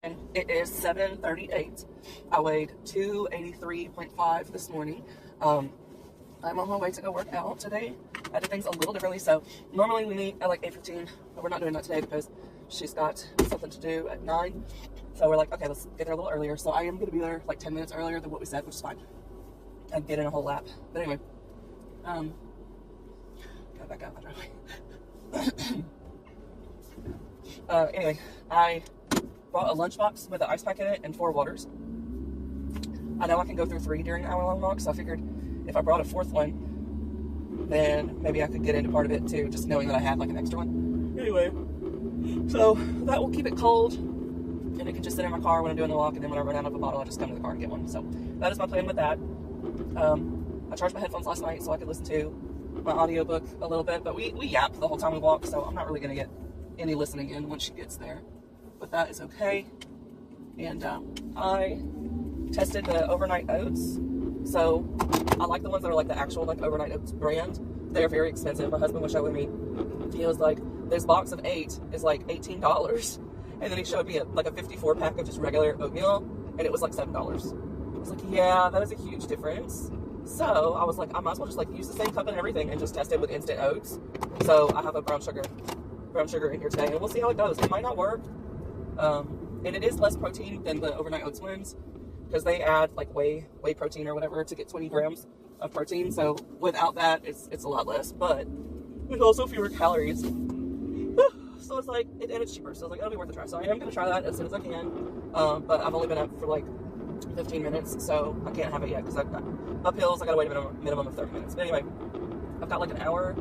And it is 7:38. I weighed 283.5 this morning. I'm on my way to go work out today. I did things a little differently. So normally we meet at like 8:15, but we're not doing that today because she's got something to do at 9. So we're like, okay, let's get there a little earlier. So I am going to be there like 10 minutes earlier than what we said, which is fine. And get in a whole lap. But anyway, gotta back out my driveway. Anyway, I bought a lunchbox with an ice pack in it and 4 waters. I know I can go through 3 during an hour-long walk, so I figured if I brought a 4th one, then maybe I could get into part of it too, just knowing that I had like an extra one. Anyway, so that will keep it cold, and it can just sit in my car when I'm doing the walk, and then when I run out of a bottle, I just come to the car and get one. So that is my plan with that. I charged my headphones last night so I could listen to my audiobook a little bit, but we yapped the whole time we walked, so I'm not really going to get any listening in once she gets there. But that is okay. And I tested the overnight oats. So I like the ones that are like the actual like overnight oats brand. They're very expensive. My husband was showing me. He was like, this box of 8 is like $18. And then he showed me like a 54 pack of just regular oatmeal, and it was like $7. I was like, yeah, that is a huge difference. So I was like, I might as well just like use the same cup and everything and just test it with instant oats. So I have a brown sugar in here today, and we'll see how it goes. It might not work. And it is less protein than the overnight oats ones because they add like whey protein or whatever to get 20 grams of protein. So without that, it's a lot less, but there's also fewer calories. So it's like, and it's cheaper. So I was like, it'll be worth a try. So I am going to try that as soon as I can. But I've only been up for like 15 minutes, so I can't have it yet because I've got up hills. I got to wait a minimum of 30 minutes. But anyway, I've got like an hour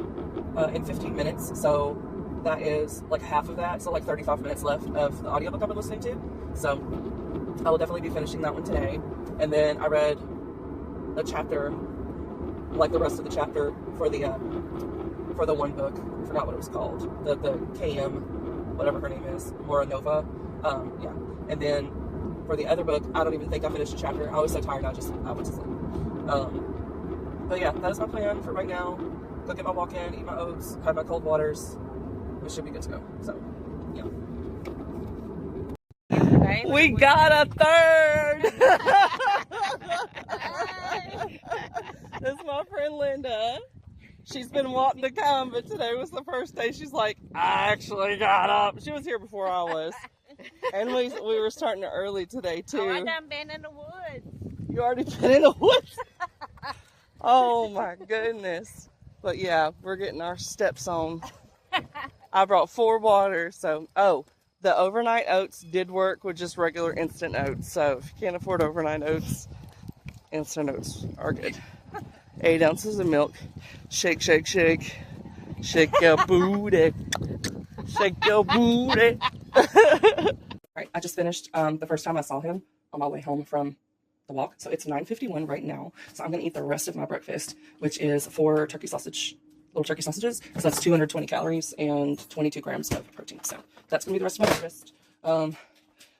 and 15 minutes. So that is like half of that, so like 35 minutes left of the audiobook I've been listening to. So I will definitely be finishing that one today. And then I read a chapter, like the rest of the chapter for the one book. I forgot what it was called. The KM, whatever her name is, Mora Nova. Yeah. And then for the other book, I don't even think I finished a chapter. I was so tired, I went to sleep. But yeah, that is my plan for right now. Go get my walk in, eat my oats, have my cold waters. It should be good to go. So, yeah. We got a third! That's my friend Linda. She's been wanting to come, but today was the first day. She's like, I actually got up. She was here before I was. And we were starting early today, too. Oh, I done been in the woods. You already been in the woods? Oh, my goodness. But, yeah, we're getting our steps on. I brought 4 waters, so, the overnight oats did work with just regular instant oats. So if you can't afford overnight oats, instant oats are good. 8 ounces of milk. Shake, shake, shake. Shake your booty. Shake your booty. Alright, I just finished the first time I saw him on my way home from the walk. So it's 9:51 right now. So I'm going to eat the rest of my breakfast, which is 4 little turkey sausages. So that's 220 calories and 22 grams of protein. So that's going to be the rest of my breakfast.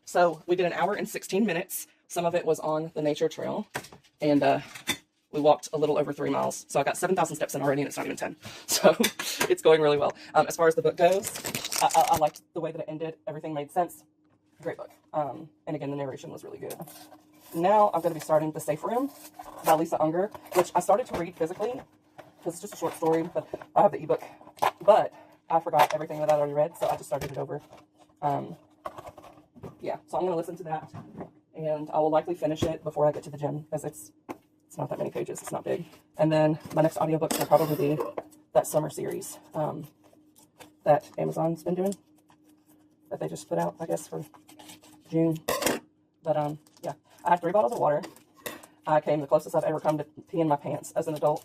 So we did an hour and 16 minutes. Some of it was on the nature trail. And we walked a little over 3 miles. So I got 7,000 steps in already, and it's not even 10. So it's going really well. As far as the book goes, I liked the way that it ended. Everything made sense. Great book. And again, the narration was really good. Now I'm going to be starting The Safe Room by Lisa Unger, which I started to read physically because it's just a short story, but I have the ebook. But I forgot everything that I'd already read, so I just started it over. Yeah, so I'm going to listen to that, and I will likely finish it before I get to the gym because it's not that many pages. It's not big. And then my next audiobook will probably be that summer series that Amazon's been doing, that they just put out, I guess, for June. But yeah, I have 3 bottles of water. I came the closest I've ever come to peeing my pants as an adult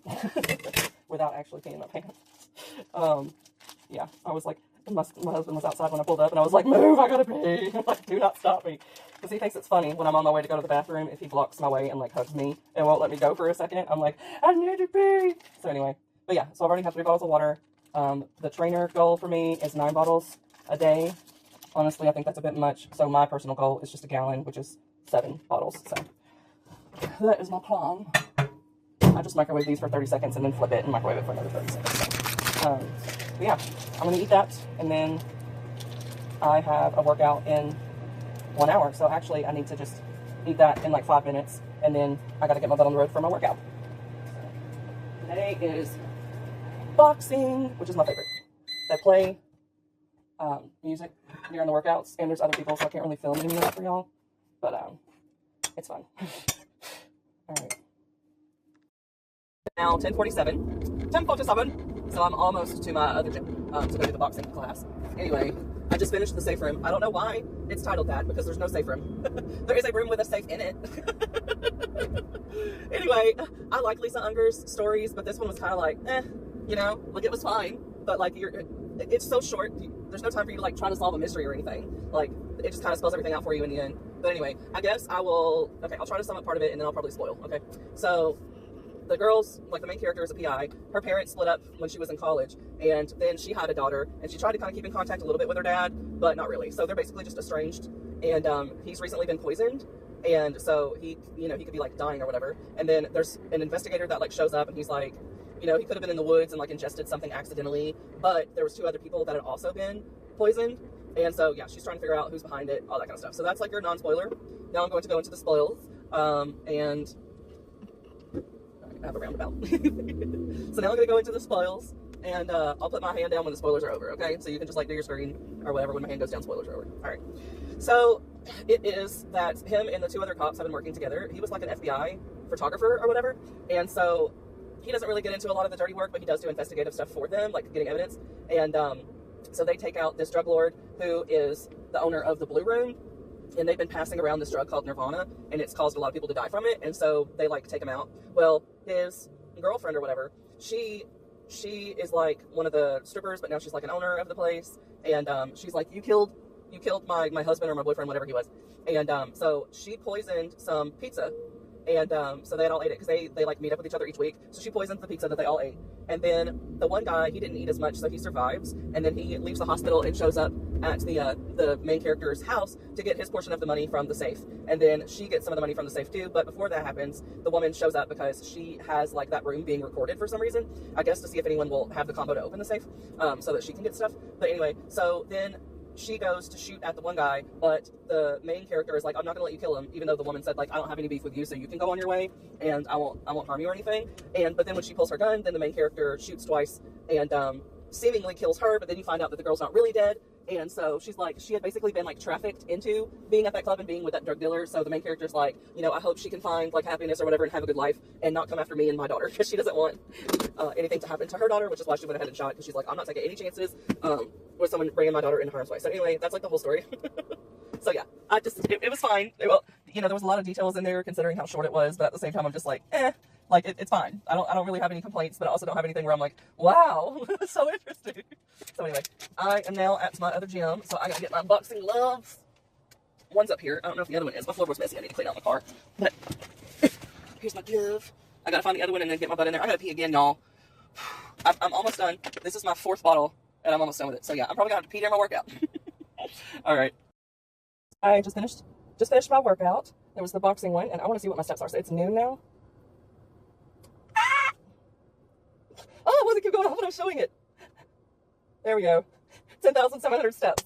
without actually peeing my pants. Yeah, I was like, my husband was outside when I pulled up, and I was like, move, I gotta pee. Like, do not stop me. Because he thinks it's funny when I'm on my way to go to the bathroom, if he blocks my way and like hugs me and won't let me go for a second, I'm like, I need to pee. So anyway, but yeah, so I've already had 3 bottles of water. The trainer goal for me is 9 bottles a day. Honestly, I think that's a bit much. So my personal goal is just a gallon, which is 7 bottles. So that is my plan. I just microwave these for 30 seconds and then flip it and microwave it for another 30 seconds. So, but yeah, I'm going to eat that. And then I have a workout in 1 hour. So actually I need to just eat that in like 5 minutes, and then I got to get my butt on the road for my workout. So today is boxing, which is my favorite. They play music during the workouts, and there's other people, so I can't really film any of that for y'all, but it's fun. All right. Now 10:47, so I'm almost to my other gym to go to the boxing class. Anyway, I just finished the safe room. I don't know why it's titled that, because there's no safe room. There is a room with a safe in it. Anyway, I like Lisa Unger's stories, but this one was kind of like, you know, like it was fine, but like it's so short. There's no time for you to like try to solve a mystery or anything. Like it just kind of spells everything out for you in the end. But anyway, I guess I'll try to sum up part of it, and then I'll probably spoil. Okay, so the girl's, like the main character is a PI. Her parents split up when she was in college, and then she had a daughter, and she tried to kind of keep in contact a little bit with her dad, but not really. So they're basically just estranged, and he's recently been poisoned, and so he could be like dying or whatever. And then there's an investigator that like shows up, and he's like, he could have been in the woods and like ingested something accidentally, but there was 2 other people that had also been poisoned. And so yeah, she's trying to figure out who's behind it, all that kind of stuff. So that's like your non-spoiler. Now I'm going to go into the spoils, and I have a roundabout. So now I'm going to go into the spoils, and I'll put my hand down when the spoilers are over, okay? So you can just like do your screen or whatever. When my hand goes down, spoilers are over. All right. So it is that him and the 2 other cops have been working together. He was like an FBI photographer or whatever, and so he doesn't really get into a lot of the dirty work, but he does do investigative stuff for them, like getting evidence. And so they take out this drug lord who is the owner of the Blue Room, and they've been passing around this drug called Nirvana, and it's caused a lot of people to die from it, and so they like take him out. Well, his girlfriend or whatever, she is like one of the strippers, but now she's like an owner of the place, and she's like, you killed my husband or my boyfriend, whatever he was. And so she poisoned some pizza, and so they had all ate it, because they like meet up with each other each week. So she poisons the pizza that they all ate, and then the one guy, he didn't eat as much, so he survives, and then he leaves the hospital and shows up at the main character's house to get his portion of the money from the safe, and then she gets some of the money from the safe too. But before that happens, the woman shows up because she has like that room being recorded for some reason, I guess to see if anyone will have the combo to open the safe, so that she can get stuff. But anyway, so then she goes to shoot at the one guy, but the main character is like, I'm not gonna let you kill him, even though the woman said like, I don't have any beef with you, so you can go on your way, and I won't harm you or anything. But then when she pulls her gun, then the main character shoots twice, and seemingly kills her, but then you find out that the girl's not really dead. And so she's like, she had basically been like trafficked into being at that club and being with that drug dealer. So the main character's like, I hope she can find like happiness or whatever and have a good life and not come after me and my daughter, because she doesn't want anything to happen to her daughter, which is why she went ahead and shot, because she's like, I'm not taking any chances with someone bringing my daughter into harm's way. So anyway, that's like the whole story. So yeah, it was fine. There was a lot of details in there considering how short it was, but at the same time, I'm just like, like it's fine. I don't really have any complaints, but I also don't have anything where I'm like, wow, so interesting. So anyway, I am now at my other gym, so I gotta get my boxing gloves. One's up here. I don't know if the other one is. My floor was messy. I need to clean out my car. But here's my glove. I gotta find the other one and then get my butt in there. I gotta pee again, y'all. I'm almost done. This is my 4th bottle, and I'm almost done with it. So yeah, I'm probably gonna have to pee during my workout. All right. I just finished my workout. There was the boxing one, and I want to see what my steps are. So it's noon now. Oh, I wasn't keep going off when I was showing it. There we go. 10,700 steps.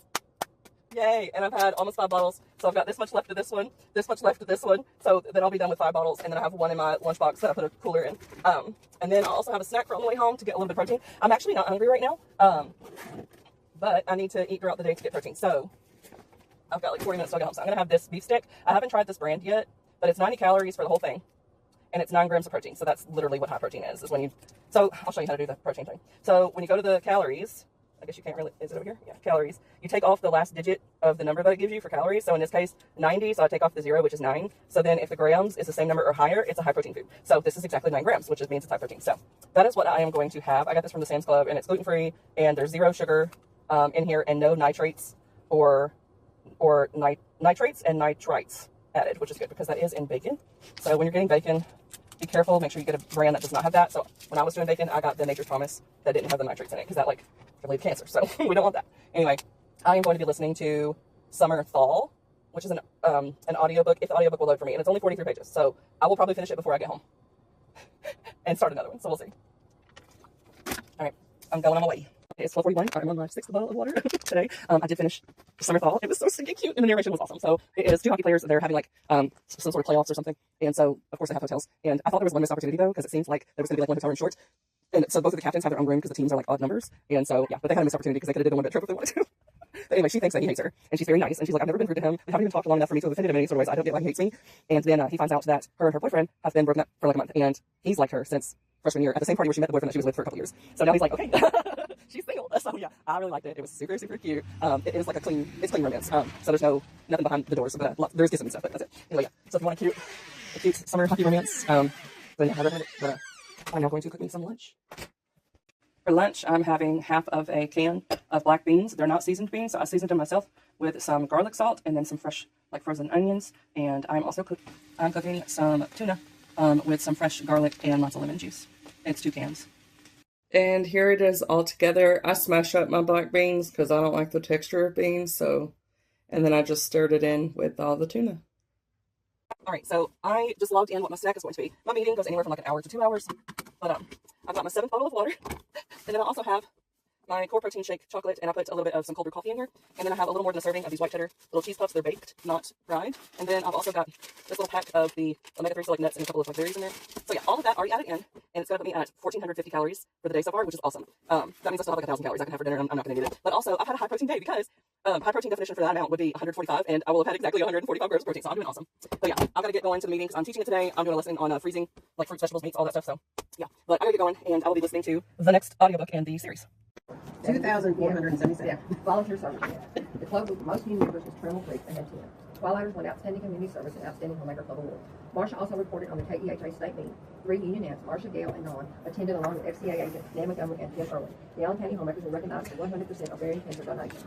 Yay. And I've had almost 5 bottles. So I've got this much left of this one, this much left of this one. So then I'll be done with 5 bottles. And then I have one in my lunchbox that I put a cooler in. And then I'll also have a snack for on the way home to get a little bit of protein. I'm actually not hungry right now. But I need to eat throughout the day to get protein. So I've got like 40 minutes to get home. So I'm going to have this beef stick. I haven't tried this brand yet, but it's 90 calories for the whole thing. And it's 9 grams of protein. So that's literally what high protein is when you, so I'll show you how to do the protein thing. So when you go to the calories, I guess you can't really, is it over here? Yeah, calories. You take off the last digit of the number that it gives you for calories. So in this case, 90. So I take off the 0, which is 9. So then if the grams is the same number or higher, it's a high protein food. So this is exactly 9 grams, which means it's high protein. So that is what I am going to have. I got this from the Sam's Club, and it's gluten-free, and there's 0 sugar in here, and no nitrates or nitrates and nitrites added, which is good because that is in bacon. So when you're getting bacon, be careful. Make sure you get a brand that does not have that. So when I was doing bacon, I got the Nature's Promise that didn't have the nitrates in it, because that like can lead to cancer. So we don't want that. Anyway, I am going to be listening to Summer Thaw, which is an audiobook, if the audiobook will load for me, and it's only 43 pages. So I will probably finish it before I get home and start another one. So we'll see. All right, I'm going on my way. It's 12:41. I'm on my 6th bottle of water today. I did finish Summer Thaw. It was so stinking cute, and the narration was awesome. So it is 2 hockey players. They're having like some sort of playoffs or something, and so of course they have hotels. And I thought there was one missed opportunity though, because it seems like there was going to be like one hotel room short. And so both of the captains have their own room because the teams are like odd numbers. And so yeah, but they had a missed opportunity because they could have did the 1 bit trip if they wanted to. But anyway, she thinks that he hates her, and she's very nice. And she's like, I've never been rude to him. I haven't even talked long enough for me to have offended him in any sort of ways. I don't get why he hates me. And then he finds out that her and her boyfriend have been broken up for like a month, and he's liked her since freshman year at the same party where she met the boyfriend that she was with for a couple years. So now he's like, okay, she's single. So yeah, I really liked it. It was super, super cute. It is like it's clean romance. So there's nothing behind the doors, but there's kissing and stuff, but that's it. Anyway, yeah. So if you want a cute summer hockey romance, then yeah, I recommend it. But I'm now going to cook me some lunch. For lunch, I'm having half of a can of black beans. They're not seasoned beans, so I seasoned them myself with some garlic salt and then some fresh, like frozen onions. And I'm also cooking some tuna with some fresh garlic and lots of lemon juice. It's 2 cans. And here it is all together. I smash up my black beans because I don't like the texture of beans. And then I just stirred it in with all the tuna. All right, so I just logged in what my snack is going to be. My meeting goes anywhere from like an hour to 2 hours. But I've got my 7th bottle of water. And then I also have my core protein shake chocolate, and I put a little bit of some cold brew coffee in here. And then I have a little more than a serving of these white cheddar little cheese puffs. They're baked, not fried. And then I've also got this little pack of the omega-3, so like nuts and a couple of like berries in there. So yeah, all of that already added in, and it's going to put me at 1,450 calories for the day so far, which is awesome. That means I still have like 1,000 calories I can have for dinner, and I'm not going to need it. But also, I've had a high protein day because high protein definition for that amount would be 145, and I will have had exactly 145 grams of protein, so I'm doing awesome. So yeah, I've got to get going to the meeting because I'm teaching it today. I'm doing a lesson on freezing like fruits, vegetables, meats, all that stuff. So yeah, but I gotta get going, and I will be listening to the next audiobook in the series. 2,477. Yeah. Volunteer service. The club with the most new members was Trammell Creek and had 10. Twilighters won Outstanding Community Service and Outstanding Homemaker Club Award. Marsha also reported on the KEHA state meeting. 3 union aunts, Marsha, Gail, and Dawn, attended along with FCA agents Dan Montgomery and Tim Irwin. The Allen County homemakers were recognized for 100% ovarian cancer donation.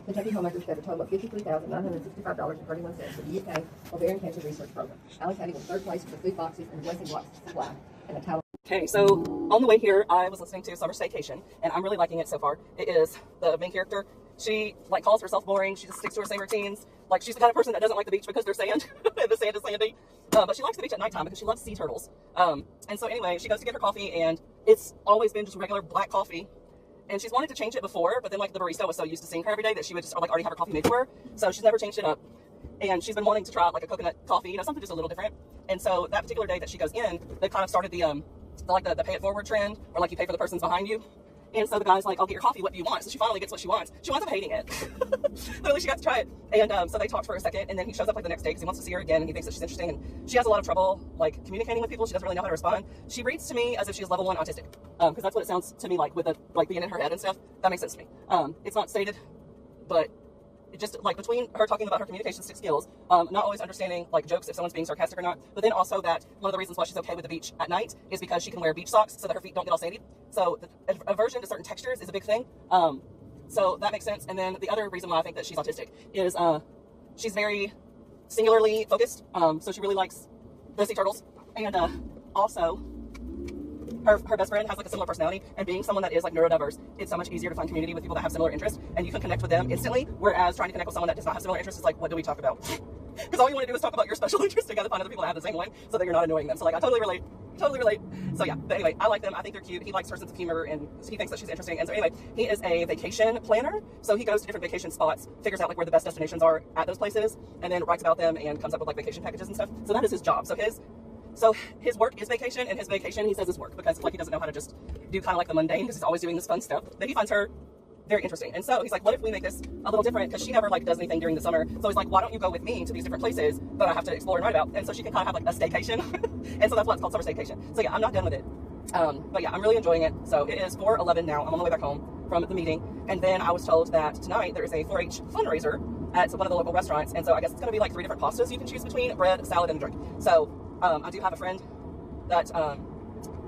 Kentucky homemakers got a total of $53,965.31 for the UK Ovarian Cancer Research Program. Allen County was 3rd place for the food boxes and blessing blocks supply, and a total. Okay, so on the way here, I was listening to Summer Staycation, and I'm really liking it so far. It is the main character. She like calls herself boring. She just sticks to her same routines. Like she's the kind of person that doesn't like the beach because there's sand, and the sand is sandy. But she likes the beach at nighttime because she loves sea turtles. And so anyway, she goes to get her coffee, and it's always been just regular black coffee. And she's wanted to change it before, but then like the barista was so used to seeing her every day that she would just like already have her coffee made for her. So she's never changed it up. And she's been wanting to try like a coconut coffee, something just a little different. And so that particular day that she goes in, they kind of started the pay it forward trend, or like you pay for the person's behind you. And so the guy's like, I'll get your coffee, what do you want? So she finally gets what she wants. She winds up hating it. Literally, she got to try it. And so they talked for a second, and then he shows up like the next day because he wants to see her again, and he thinks that she's interesting. And she has a lot of trouble like communicating with people. She doesn't really know how to respond. She reads to me as if she's level 1 autistic, because that's what it sounds to me like with the like being in her head and stuff. That makes sense to me. It's not stated, but it just like between her talking about her communication skills, not always understanding like jokes if someone's being sarcastic or not, but then also that one of the reasons why she's okay with the beach at night is because she can wear beach socks so that her feet don't get all sandy. So the aversion to certain textures is a big thing. So that makes sense. And then the other reason why I think that she's autistic is she's very singularly focused. So she really likes the sea turtles, and also her best friend has like a similar personality, and being someone that is like neurodiverse, it's so much easier to find community with people that have similar interests, and you can connect with them instantly, whereas trying to connect with someone that does not have similar interests is like, what do we talk about? Because all you want to do is talk about your special interests together, find other people that have the same one, so that you're not annoying them. So like, I totally relate. So yeah, but anyway, I like them. I think they're cute. He likes her sense of humor, and he thinks that she's interesting. And so anyway, he is a vacation planner, so he goes to different vacation spots, figures out like where the best destinations are at those places, and then writes about them and comes up with like vacation packages and stuff. So that is his job. So his work is vacation, and his vacation he says is work, because like he doesn't know how to just do kind of like the mundane, because he's always doing this fun stuff that he finds her very interesting. And so he's like, what if we make this a little different, because she never like does anything during the summer. So he's like, why don't you go with me to these different places that I have to explore and write about, and so she can kind of have like a staycation. And so that's why it's called Summer Staycation. So yeah, I'm not done with it, but yeah, I'm really enjoying it. So it is 4:11 now. I'm on my way back home from the meeting, and then I was told that tonight there is a 4-H fundraiser at one of the local restaurants, and so I guess it's going to be like 3 different pastas you can choose between: bread, salad, and a drink. So I do have a friend that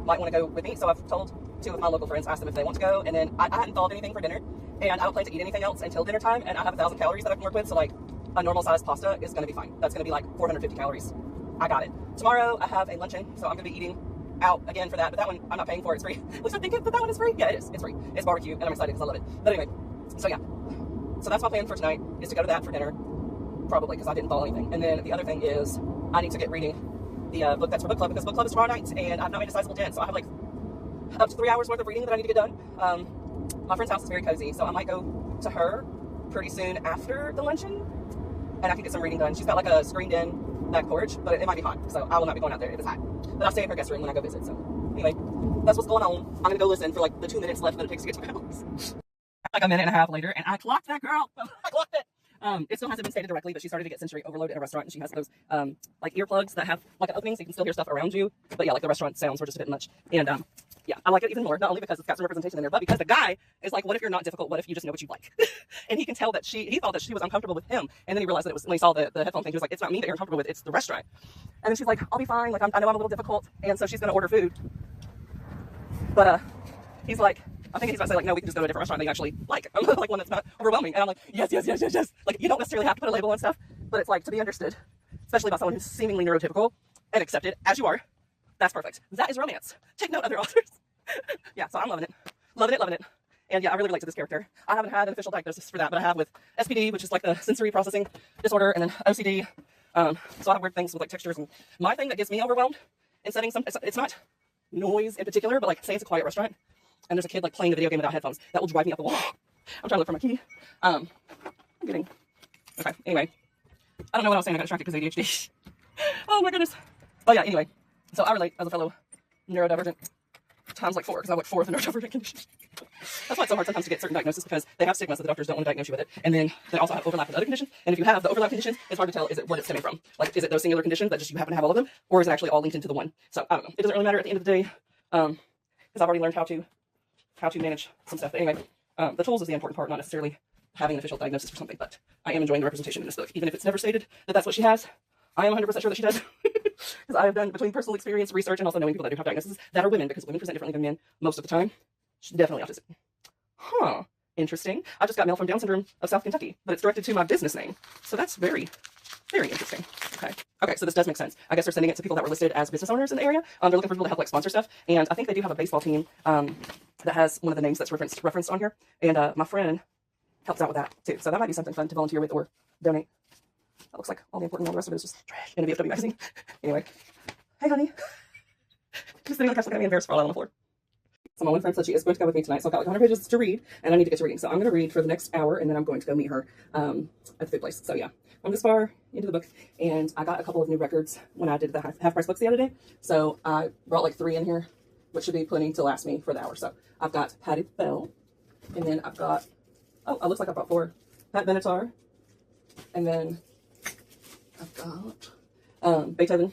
might want to go with me, so I've told 2 of my local friends, asked them if they want to go, and then I hadn't thought of anything for dinner, and I don't plan to eat anything else until dinner time, and I have 1,000 calories that I can work with, so like a normal sized pasta is going to be fine. That's going to be like 450 calories. I got it. Tomorrow I have a luncheon, so I'm going to be eating out again for that, but that one I'm not paying for. It's free. At least I think that that one is free. Yeah, it is. It's free. It's barbecue, and I'm excited because I love it. But anyway, so yeah. So that's my plan for tonight, is to go to that for dinner, probably, because I didn't follow anything. And then the other thing is I need to get reading the book that's for book club, because book club is tomorrow night, and I've not made a sizable dent, so I have like up to 3 hours worth of reading that I need to get done. my friend's house is very cozy, so I might go to her pretty soon after the luncheon, and I can get some reading done. She's got like a screened-in back porch, but it might be hot, so I will not be going out there if it's hot. But I'll stay in her guest room when I go visit. So anyway, that's what's going on. I'm gonna go listen for like the 2 minutes left that it takes to get to my house. Like a minute and a half later, and I clocked that girl. I clocked it. It still hasn't been stated directly, but she started to get sensory overload in a restaurant, and she has those like earplugs that have like an opening so you can still hear stuff around you. But yeah, like the restaurant sounds were just a bit much. And yeah, I like it even more, not only because it's got some representation in there, but because the guy is like, what if you're not difficult? What if you just know what you like? And he can tell that he thought that she was uncomfortable with him, and then he realized that it was when he saw the headphone thing. He was like, it's not me that you're uncomfortable with, it's the restaurant. And then she's like, I'll be fine. Like I know I'm a little difficult, and so she's gonna order food. But he's like, I think he's about to say like, no, we can just go to a different restaurant that you actually like, like one that's not overwhelming. And I'm like, yes. Like you don't necessarily have to put a label on stuff, but it's like to be understood, especially by someone who's seemingly neurotypical and accepted as you are. That's perfect. That is romance. Take note, other authors. Yeah, so I'm loving it. And yeah, I really relate to this character. I haven't had an official diagnosis for that, but I have with SPD, which is like the sensory processing disorder, and then OCD. So I have weird things with like textures. And my thing that gets me overwhelmed in setting it's not noise in particular, but like say it's a quiet restaurant and there's a kid like playing a video game without headphones, that will drive me up the wall. I'm trying to look for my key. I'm getting, okay, anyway. I don't know what I was saying, I got distracted because ADHD. Oh my goodness. Oh yeah, anyway. So I relate as a fellow neurodivergent times like 4, because I went 4 with a neurodivergent condition. That's why it's so hard sometimes to get certain diagnoses, because they have stigma, so the doctors don't want to diagnose you with it. And then they also have overlap with other conditions. And if you have the overlap conditions, it's hard to tell what it's stemming from. Like, is it those singular conditions that just you happen to have all of them, or is it actually all linked into the one? So I don't know. It doesn't really matter at the end of the day, because I've already learned how to manage some stuff. But anyway, the tools is the important part, not necessarily having an official diagnosis for something. But I am enjoying the representation in this book, even if it's never stated that that's what she has. I am 100% sure that she does, because I have done, between personal experience, research, and also knowing people that do have diagnoses that are women, because women present differently than men most of the time. She's definitely autistic. Huh. Interesting. I just got mail from Down Syndrome of South Kentucky, but it's directed to my business name. So that's very, very interesting. Okay, so this does make sense. I guess they're sending it to people that were listed as business owners in the area. They're looking for people to help like sponsor stuff, and I think they do have a baseball team that has one of the names that's referenced on here, and my friend helps out with that too. So that might be something fun to volunteer with or donate. That looks like all the important, all the rest of it is just trash in a VFW magazine. Anyway, hey honey. Just sitting on the couch looking at me embarrassed for all out on the floor. So my one friend said she is going to go with me tonight, so I've got like 100 pages to read, and I need to get to reading. So I'm going to read for the next hour, and then I'm going to go meet her at the food place. So yeah, I'm this far into the book, and I got a couple of new records when I did the half price books the other day. So I brought like 3 in here, which should be plenty to last me for the hour. So I've got Patti Bell, and then I've got, oh, it looks like I've got 4. Pat Benatar, and then I've got Beethoven,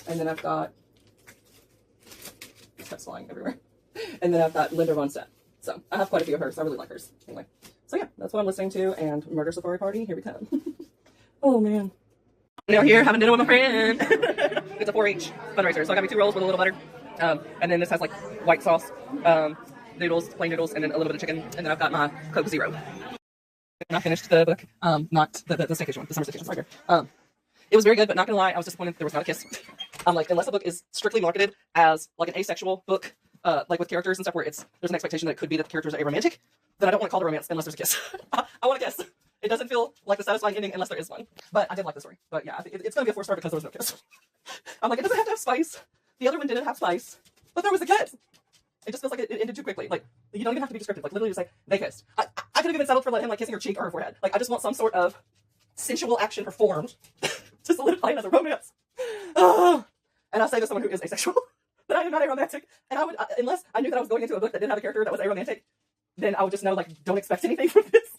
and then I've got, that's flying everywhere. And then I've got Linda Ronstadt. So I have quite a few of hers. I really like hers. Anyway, so yeah, that's what I'm listening to. And Murder Safari Party, here we come. Oh man. Now here, having dinner with my friend. It's a 4-H fundraiser. So I got me 2 rolls with a little butter. And then this has like white sauce, noodles, plain noodles, and then a little bit of chicken. And then I've got my Coke Zero. And I finished the book. Not the staycation one, the summer staycation right here. It was very good, but not gonna lie, I was disappointed there was not a kiss. I'm like, unless a book is strictly marketed as like an asexual book, like with characters and stuff where there's an expectation that it could be that the characters are aromantic, then I don't want to call it romance unless there's a kiss. I want a kiss. It doesn't feel like the satisfying ending unless there is one. But I did like the story. But yeah, it's gonna be a 4-star because there was no kiss. I'm like, it doesn't have to have spice. The other one didn't have spice, but there was a kiss. It just feels like it ended too quickly. Like, you don't even have to be descriptive. Like, literally just like, they kissed. I could have even settled for letting him like kissing her cheek or her forehead. Like, I just want some sort of sensual action performed to solidify it as a romance. And I say to someone who is asexual that I am not aromantic. And I would, unless I knew that I was going into a book that didn't have a character that was aromantic, then I would just know, like, don't expect anything from this.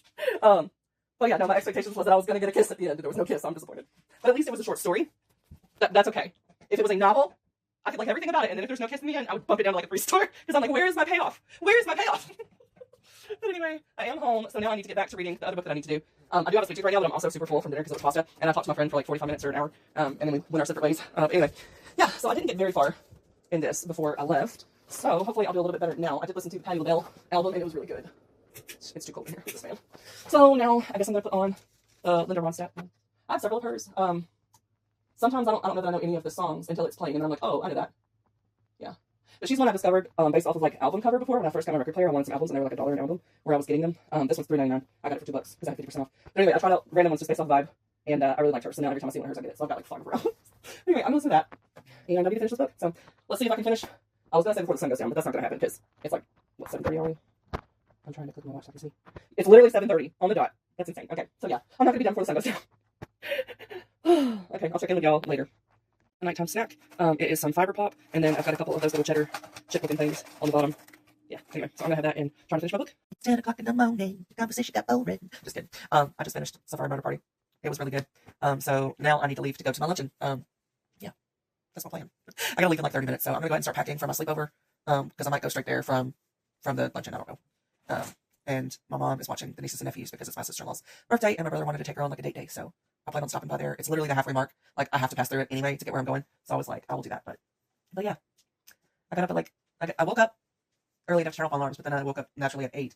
But yeah, no, my expectations was that I was going to get a kiss at the end, and there was no kiss, so I'm disappointed. But at least it was a short story. That's okay. If it was a novel, I could like everything about it, and then if there's no kiss in the end, I would bump it down to like a 3-star, because I'm like, where is my payoff? Where is my payoff? But anyway, I am home, so now I need to get back to reading the other book that I need to do. I do have a sweet tooth right now, but I'm also super full from dinner because it was pasta, and I talked to my friend for like 45 minutes or an hour, and then we went our separate ways. Anyway, yeah, so I didn't get very far in this before I left, so hopefully I'll do a little bit better now. I did listen to the Patti LaBelle album, and it was really good. It's too cold in here with this fan. So now I guess I'm going to put on Linda Ronstadt. I have several of hers. Sometimes I don't know that I know any of the songs until it's playing, and then I'm like, oh, I know that. Yeah. But she's one I discovered based off of like album cover before. When I first got my record player, I wanted some albums, and they were like $1 an album where I was getting them. This one's $3.99. I got it for $2 because I had 50% off. But anyway, I tried out random ones just based off vibe, and I really liked her. So now every time I see one of hers, I get it. So I've got like 5 of her albums. Anyway, I'm going to listen to that, and I need to finish this book. So let's see if I can finish. I was going to say before the sun goes down, but that's not going to happen because it's like, what, 7:30 already? I'm trying to click my watch so I can see. It's literally 7:30 on the dot. That's insane. Okay, so yeah, I'm not gonna be done before the sun goes down. Okay, I'll check in with y'all later. A nighttime snack. It is some fiber pop, and then I've got a couple of those little cheddar chip looking things on the bottom. Yeah, anyway, so I'm gonna have that and try to finish my book. It's 10 o'clock in the morning, the conversation got boring. Just kidding. I just finished Safari Motor Party. It was really good. So now I need to leave to go to my luncheon. Yeah, that's my plan. I gotta leave in like 30 minutes, so I'm gonna go ahead and start packing for my sleepover. Because I might go straight there from the luncheon, I don't know. And my mom is watching the nieces and nephews because it's my sister-in-law's birthday, and my brother wanted to take her on like a date day, so I plan on stopping by there. It's literally the halfway mark. Like, I have to pass through it anyway to get where I'm going, so I was like, I will do that. But yeah, I got up at like, I woke up early enough to turn off my alarms, but then I woke up naturally at 8.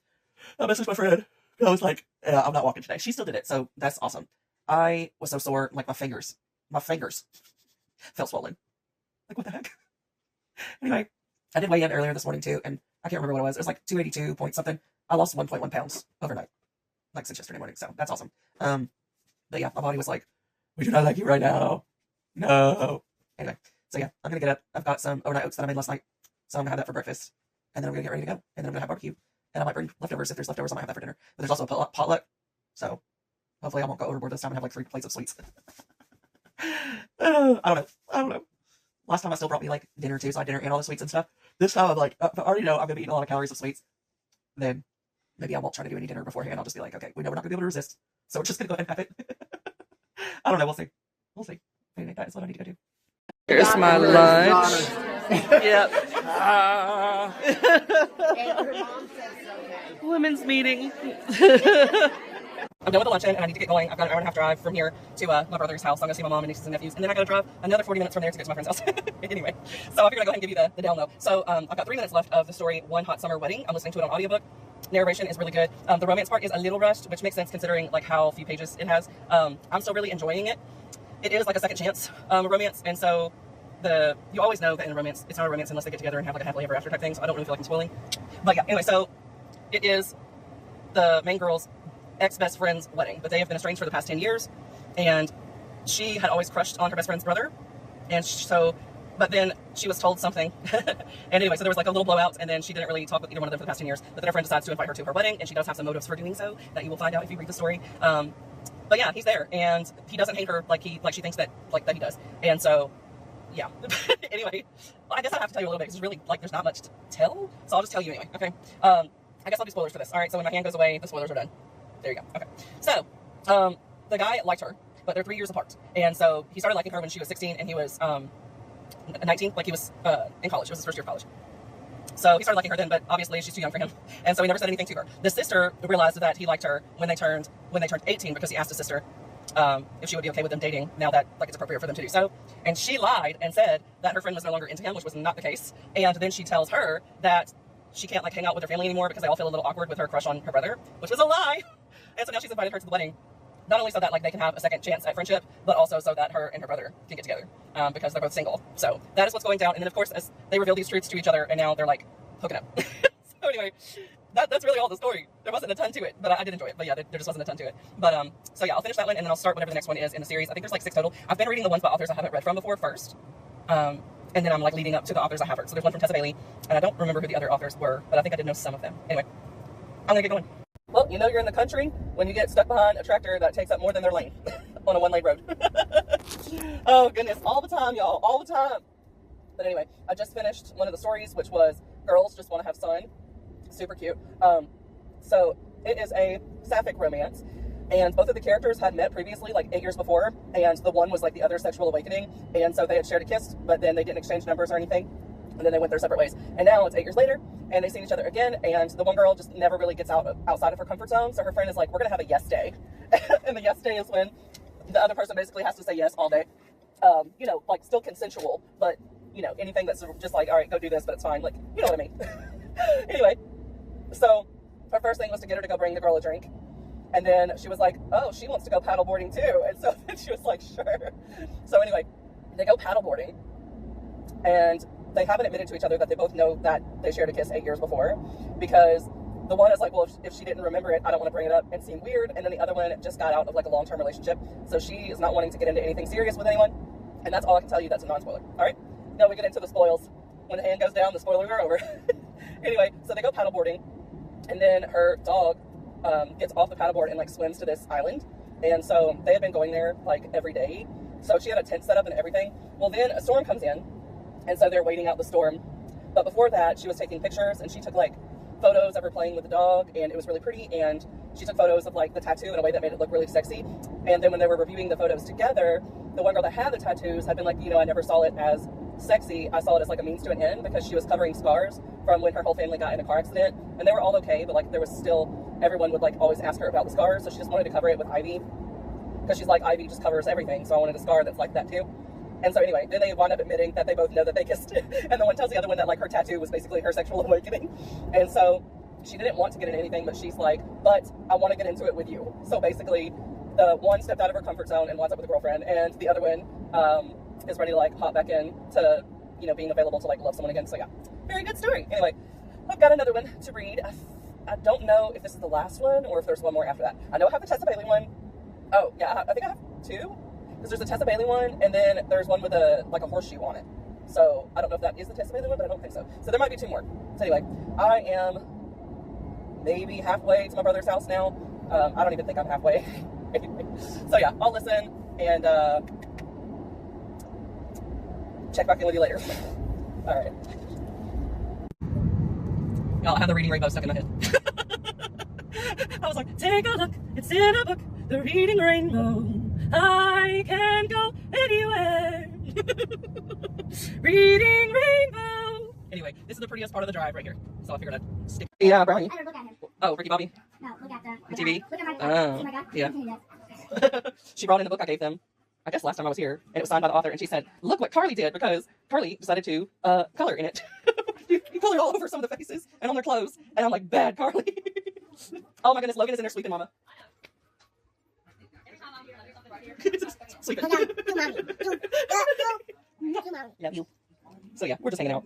I messaged my friend. I was like, yeah, I'm not walking today. She still did it, so that's awesome. I was so sore, like my fingers felt swollen. Like, what the heck? Anyway, I did weigh in earlier this morning too, and I can't remember what it was. It was like 282 point something. I lost 1.1 pounds overnight, like since yesterday morning, so that's awesome. But yeah, my body was like, we do not like you right now. No. Anyway, so yeah, I'm gonna get up. I've got some overnight oats that I made last night, so I'm gonna have that for breakfast, and then I'm gonna get ready to go, and then I'm gonna have barbecue, and I might bring leftovers. If there's leftovers, I might have that for dinner. But there's also a potluck, so hopefully I won't go overboard this time and have like 3 plates of sweets. I don't know. Last time I still brought me like dinner too, so I had dinner and all the sweets and stuff. This time I'm like, I already know I'm gonna be eating a lot of calories of sweets. Then maybe I won't try to do any dinner beforehand. I'll just be like, okay, we know we're not gonna be able to resist, so we're just gonna go ahead and have it. I don't know. We'll see. We'll see. Anyway, that is what I need to go do. Here's my lunch. Yep. Women's meeting. I'm done with the luncheon and I need to get going. I've got an hour and a half drive from here to my brother's house. I'm going to see my mom and nieces and nephews. And then I got to drive another 40 minutes from there to get to my friend's house. Anyway, so I figured I'd go ahead and give you the down low. So I've got 3 minutes left of the story, One Hot Summer Wedding. I'm listening to it on audiobook. Narration is really good. The romance part is a little rushed, which makes sense considering like how few pages it has. I'm still really enjoying it. It is like a second chance romance. And so you always know that in a romance, it's not a romance unless they get together and have like a happily ever after type thing. So I don't really feel like I'm spoiling. But yeah, anyway, so it is the main girl's ex-best friend's wedding, but they have been estranged for the past 10 years, and she had always crushed on her best friend's brother, and but then she was told something, and anyway, so there was like a little blowout, and then she didn't really talk with either one of them for the past 10 years, but then her friend decides to invite her to her wedding, and she does have some motives for doing so, that you will find out if you read the story. But yeah, he's there, and he doesn't hate her like she thinks that he does, and so yeah. Anyway, I guess I have to tell you a little bit, because really, like, there's not much to tell, so I'll just tell you anyway, okay? I guess I'll do spoilers for this. All right, so when my hand goes away, the spoilers are done. There you go. Okay. So, the guy liked her, but they're 3 years apart. And so he started liking her when she was 16 and he was 19, like he was in college. It was his first year of college. So he started liking her then, but obviously she's too young for him. And so he never said anything to her. The sister realized that he liked her when they turned 18, because he asked his sister if she would be okay with them dating now that like it's appropriate for them to do so. And she lied and said that her friend was no longer into him, which was not the case. And then she tells her that she can't like hang out with her family anymore because they all feel a little awkward with her crush on her brother, which was a lie. And so now she's invited her to the wedding, not only so that like they can have a second chance at friendship, but also so that her and her brother can get together because they're both single. So that is what's going down. And then of course, as they reveal these truths to each other, and now they're like hooking up. So anyway, that's really all the story. There wasn't a ton to it, but I did enjoy it. But yeah, there just wasn't a ton to it. But so yeah, I'll finish that one and then I'll start whatever the next one is in the series. I think there's like 6 total. I've been reading the ones by authors I haven't read from before first. And then I'm like leading up to the authors I have heard. So there's one from Tessa Bailey, and I don't remember who the other authors were, but I think I did know some of them. Anyway, I'm gonna get going. Well, you know you're in the country when you get stuck behind a tractor that takes up more than their lane on a 1-lane road. Oh goodness, all the time, y'all, all the time. But anyway, I just finished one of the stories, which was Girls Just Want to Have Sun. Super cute. So it is a sapphic romance, and both of the characters had met previously, like 8 years before, and the one was like the other sexual awakening, and so they had shared a kiss, but then they didn't exchange numbers or anything, and then they went their separate ways. And now it's 8 years later, and they've seen each other again, and the one girl just never really gets outside of her comfort zone, so her friend is like, we're gonna have a yes day. And the yes day is when the other person basically has to say yes all day. You know, like still consensual, but you know, anything that's just like, all right, go do this, but it's fine, like, you know what I mean. Anyway, so her first thing was to get her to go bring the girl a drink. And then she was like, oh, she wants to go paddleboarding too. And so then she was like, sure. So anyway, they go paddleboarding, and they haven't admitted to each other that they both know that they shared a kiss 8 years before, because the one is like, well, if she didn't remember it, I don't want to bring it up and seem weird. And then the other one just got out of like a long-term relationship, so she is not wanting to get into anything serious with anyone. And that's all I can tell you. That's a non-spoiler. All right, now we get into the spoils. When the hand goes down, the spoilers are over. Anyway, so they go paddleboarding, And then her dog gets off the paddleboard and like swims to this island. And so they had been going there like every day. So she had a tent set up and everything. Well, then a storm comes in, and so they're waiting out the storm. But before that, she was taking pictures, and she took like photos of her playing with the dog, and it was really pretty. And she took photos of like the tattoo in a way that made it look really sexy. And then when they were reviewing the photos together, the one girl that had the tattoos had been like, you know, I never saw it as sexy. I saw it as like a means to an end, because she was covering scars from when her whole family got in a car accident, and they were all okay, but like there was still, everyone would like always ask her about the scars, so she just wanted to cover it with ivy, because she's like, ivy just covers everything, so I wanted a scar that's like that too. And so anyway, then they wound up admitting that they both know that they kissed, and the one tells the other one that like her tattoo was basically her sexual awakening. And so she didn't want to get into anything, but she's like, but I want to get into it with you. So basically, the one stepped out of her comfort zone and winds up with a girlfriend, and the other one is ready to like hop back in to, you know, being available to like love someone again. So yeah, very good story. Anyway, I've got another one to read. I don't know if this is the last one or if there's one more after that. I know I have the Tessa Bailey one. Oh yeah, I think I have two, because there's a Tessa Bailey one, and then there's one with a like a horseshoe on it. So I don't know if that is the Tessa Bailey one, but I don't think so. So there might be two more. So anyway, I am maybe halfway to my brother's house now. I don't even think I'm halfway. So yeah, I'll listen and check back in with you later. All right. Y'all, I have the reading rainbow stuck in my head. I was like, take a look, it's in a book, the reading rainbow. I can go anywhere. Reading rainbow. Anyway, this is the prettiest part of the drive right here. So I figured I'd stick. Yeah, Brownie. I don't look at him. Oh, Ricky Bobby. No, look at the TV. Look at my Oh, see my guy? yeah. Continue that. She brought in the book I gave them, I guess last time I was here, and it was signed by the author, and she said, look what Carly did, because Carly decided to color in it. you colored all over some of the faces and on their clothes, and I'm like, bad Carly. Oh my goodness, Logan is in there sleeping, mama. Sleeping. Look at you, mommy. You, mommy. Love you. So yeah, we're just hanging out.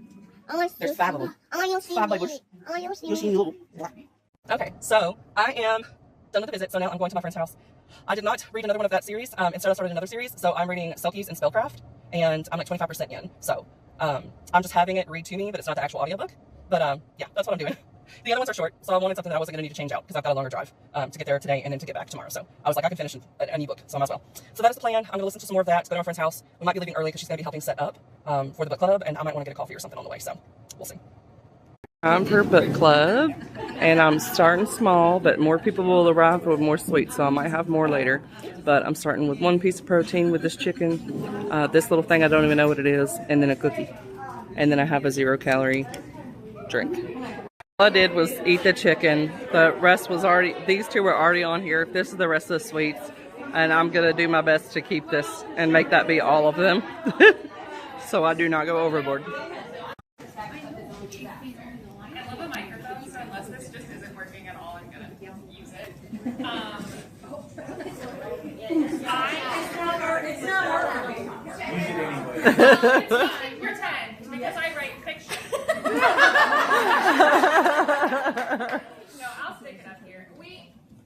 I want There's you. 5 of them. I want you to see 5 me. labels. I want you to see You see me. you. Okay, so I am done with the visit, so now I'm going to my friend's house. I did not read another one of that series. Instead I started another series, so I'm reading Selkies and Spellcraft, and I'm like 25% in. So I'm just having it read to me, but it's not the actual audiobook. But yeah, that's what I'm doing. The other ones are short, so I wanted something that I wasn't going to need to change out, because I've got a longer drive to get there today and then to get back tomorrow. So I was like, I can finish an ebook, so I might as well. So that is the plan. I'm going to listen to some more of that, go to my friend's house. We might be leaving early because she's going to be helping set up for the book club, and I might want to get a coffee or something on the way, so we'll see. Time for book club, and I'm starting small, but more people will arrive with more sweets, so I might have more later. But I'm starting with 1 piece of protein with this chicken, this little thing I don't even know what it is, and then a cookie. And then I have a 0-calorie drink. All I did was eat the chicken. The rest was already, these two were already on here. This is the rest of the sweets, and I'm gonna do my best to keep this and make that be all of them. So I do not go overboard. Unless this just isn't working at all, I'm gonna use it. It's not working. It's fine. Pretend, because I write fiction. No, I'll stick it up here.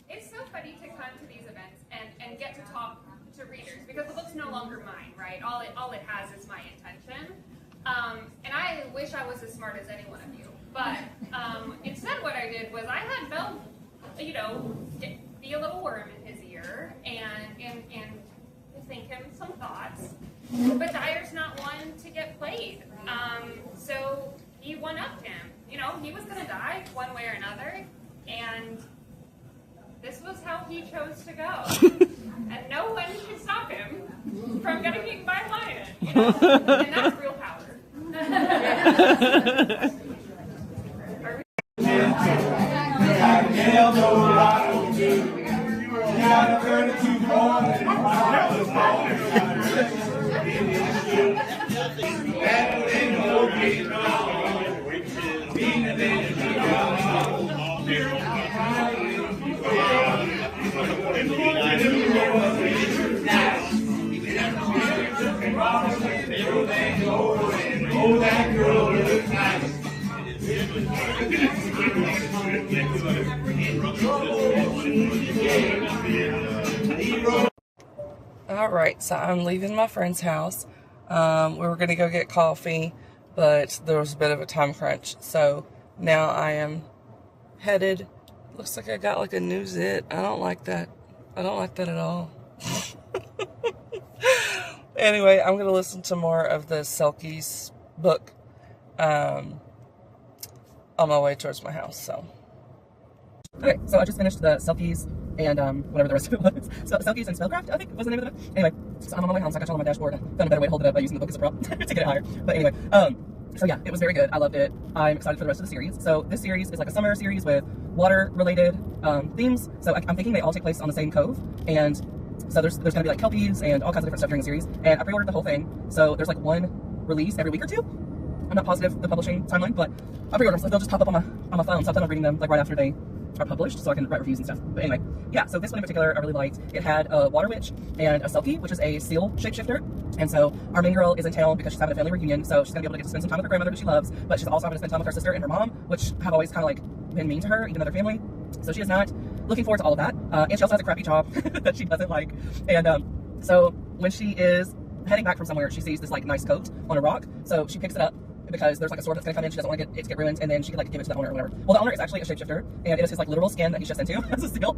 It's so funny to come to these events and get to talk to readers, because the book's no longer mine, right? All it has is my intention. And I wish I was as smart as any one of you. But instead what I did was I had Bill, you know, be a little worm in his ear and think him some thoughts. But Dyer's not one to get played. So he one-upped him. You know, he was going to die one way or another. And this was how he chose to go. And no one can stop him from getting eaten by a lion. You know? And that's real power. Alright, so I'm leaving my friend's house. We were going to go get coffee, but there was a bit of a time crunch. So now I am headed. Looks like I got like a new zit. I don't like that. I don't like that at all. Anyway, I'm going to listen to more of the Selkies book on my way towards my house, so. Okay, so I just finished the Selkies and whatever the rest of it was. So Selkies and Spellcraft, I think was the name of it. Anyway, so I'm on my way home, so I got y'all on my dashboard. I found a better way to hold it up by using the book as a prop to get it higher. But anyway, so yeah, it was very good. I loved it. I'm excited for the rest of the series. So this series is like a summer series with water-related themes. So I'm thinking they all take place on the same cove, and so there's going to be like kelpies and all kinds of different stuff during the series. And I pre-ordered the whole thing, so there's like one release every week or two. I'm not positive the publishing timeline, but I pre-ordered them, so they'll just pop up on my phone. So I plan on reading them like right after they are published, so I can write reviews and stuff. But anyway, yeah, so this one in particular I really liked. It had a water witch and a Selkie, which is a seal shapeshifter. And so our main girl is in town because she's having a family reunion, so she's gonna be able to get to spend some time with her grandmother who she loves, but she's also having to spend time with her sister and her mom, which have always kind of like been mean to her, even though they're family. So she is not looking forward to all of that. And she also has a crappy job that she doesn't like. And so when she is heading back from somewhere, she sees this like nice coat on a rock, so she picks it up because there's like a sword that's gonna come in. She doesn't want it to get ruined, and then she could like give it to the owner or whatever. Well, the owner is actually a shapeshifter, and it is his like literal skin that he's just into as a seal.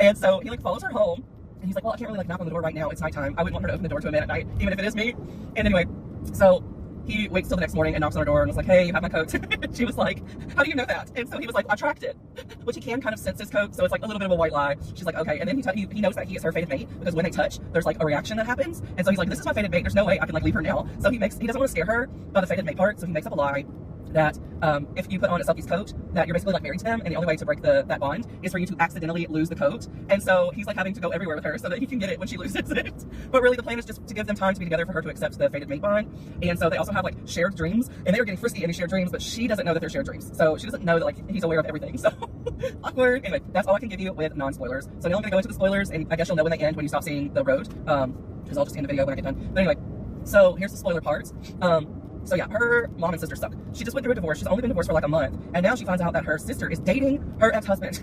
And so he like follows her home, and he's like, well, I can't really like knock on the door right now. It's nighttime. I wouldn't want her to open the door to a man at night, even if it is me. And anyway, so he waits till the next morning and knocks on her door and was like, hey, you have my coat. She was like, how do you know that? And so he was like, I tracked it, which he can kind of sense his coat, so it's like a little bit of a white lie. She's like, okay. And then he knows that he is her fated mate because when they touch, there's like a reaction that happens. And so he's like, this is my fated mate. There's no way I can like leave her now. So he doesn't want to scare her by the fated mate part, so he makes up a lie that if you put on a Selkie's coat, that you're basically like married to them, and the only way to break that bond is for you to accidentally lose the coat. And so he's like having to go everywhere with her so that he can get it when she loses it. But really the plan is just to give them time to be together for her to accept the fated mate bond. And so they also have like shared dreams, and they are getting frisky in these shared dreams, but she doesn't know that they're shared dreams. So she doesn't know that like he's aware of everything. So awkward. Anyway, that's all I can give you with non-spoilers. So now I'm gonna go into the spoilers, and I guess you'll know when they end when you stop seeing the road, because I'll just end the video when I get done. But anyway, so here's the spoiler parts. So yeah, her mom and sister suck. She just went through a divorce. She's only been divorced for like a month. And now she finds out that her sister is dating her ex-husband.